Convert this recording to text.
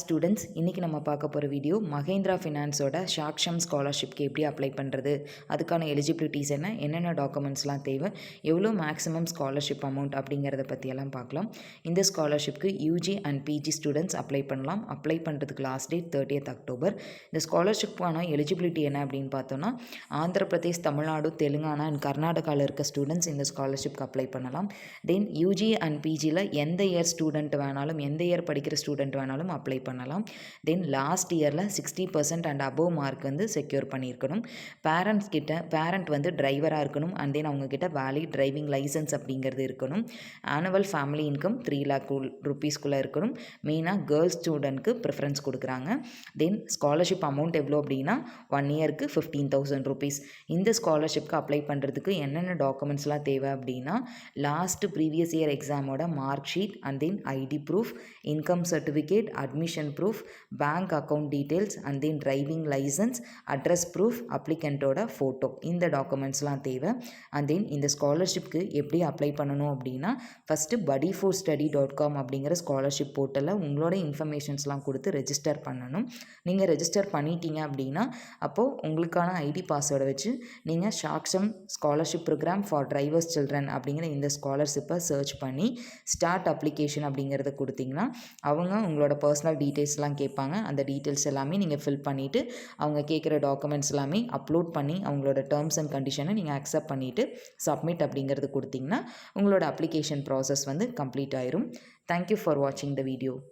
Students இன்றைக்கி நம்ம பார்க்க போகிற வீடியோ மகேந்திரா ஃபினான்ஸோட ஷாக்ஷம் ஸ்காலர்ஷிப்க்கு எப்படி அப்ளை பண்ணுறது, அதுக்கான எலிஜிபிலிட்டிஸ் என்னென்ன டாக்குமெண்ட்ஸ்லாம் தேவை, எவ்வளோ மேக்ஸிமம் ஸ்காலர்ஷிப் அமௌண்ட் அப்படிங்கிறத பற்றியெல்லாம் பார்க்கலாம். இந்த ஸ்காலர்ஷிப்க்கு UG and PG students apply பண்ணலாம். அப்ளை பண்ணுறதுக்கு லாஸ்ட் டேட் 30th அக்டோபர். இந்த ஸ்காலர்ஷிப்பான எலிஜிபிலிட்டி என்ன அப்படின்னு பார்த்தோன்னா, ஆந்திர பிரதேஷ், தமிழ்நாடு, தெலுங்கானா அண்ட் கர்நாடகாவில் இருக்க ஸ்டூடெண்ட்ஸ் இந்த ஸ்காலர்ஷிப்க்கு அப்ளை பண்ணலாம். தென் யூஜி அண்ட் பிஜியில் எந்த இயர் ஸ்டூடெண்ட் வேணாலும், எந்த இயர் படிக்கிற ஸ்டூடெண்ட் வேணாலும் அப்ளை பண்ணலாம். தென் லாஸ்ட் இயரில் 60% அண்ட் அபோவ் மார்க் வந்து செக்யூர் பண்ணியிருக்கணும். பேரண்ட் வந்து டிரைவராக இருக்கணும். அண்ட் தென் அவங்கக்கிட்ட வேலிட் டிரைவிங் லைசன்ஸ் அப்படிங்கிறது இருக்கணும். ஆனுவல் ஃபேமிலி இன்கம் 3 lakh rupeesக்குள்ளே இருக்கணும். மெயினாக கேர்ள்ஸ் ஸ்டூடெண்ட்க்கு ப்ரிஃபரன்ஸ் கொடுக்குறாங்க. தென் ஸ்காலர்ஷிப் அமௌண்ட் எவ்வளோ அப்படின்னா 1 இயருக்கு 15,000 rupees. இந்த ஸ்காலர்ஷிப்க்கு அப்ளை பண்ணுறதுக்கு என்னென்ன டாக்குமெண்ட்ஸ்லாம் தேவை அப்படின்னா, ப்ரீவியஸ் இயர் எக்ஸாமோட mark sheet and then ID proof, income certificate, admission proof, bank account details and then driving license, address proof, applicantோட ஃபோட்டோ, இந்த டாக்குமெண்ட்ஸ்லாம் தேவை. அண்ட் தென் இந்த ஸ்காலர்ஷிப்க்கு எப்படி அப்ளை பண்ணணும் அப்படின்னா, ஃபஸ்ட்டு buddy4study.com அப்படிங்கிற ஸ்காலர்ஷிப் போர்ட்டலில் உங்களோட இன்ஃபர்மேஷன்ஸ்லாம் கொடுத்து ரெஜிஸ்டர் பண்ணணும். நீங்கள் ரெஜிஸ்டர் பண்ணிட்டீங்க அப்படின்னா, அப்போது உங்களுக்கான ஐடி பாஸ்வேர்டை வச்சு நீங்கள் Saksham scholarship program for drivers children அப்படிங்கிற இந்த ஸ்காலர்ஷிப்பை சர்ச் பண்ணி ஸ்டார்ட் அப்ளிகேஷன் அப்படிங்கிறத கொடுத்தீங்கன்னா, அவங்க உங்களோட பர்சனல் டீட்டெயில்ஸ்லாம் கேட்பாங்க. அந்த டீட்டெயில்ஸ் எல்லாமே நீங்கள் ஃபில் பண்ணிவிட்டு, அவங்க கேட்குற டாக்குமெண்ட்ஸ் எல்லாமே அப்லோட் பண்ணி அவங்களோட டேர்ம்ஸ் அண்ட் கண்டிஷனை நீங்கள் அக்செப்ட் பண்ணிவிட்டு சப்மிட் அப்படிங்கிறது கொடுத்தீங்கன்னா உங்களோட அப்ளிகேஷன் ப்ராசஸ் வந்து கம்ப்ளீட் ஆயிரும். தேங்க்யூ ஃபார் வாட்சிங் த வீடியோ.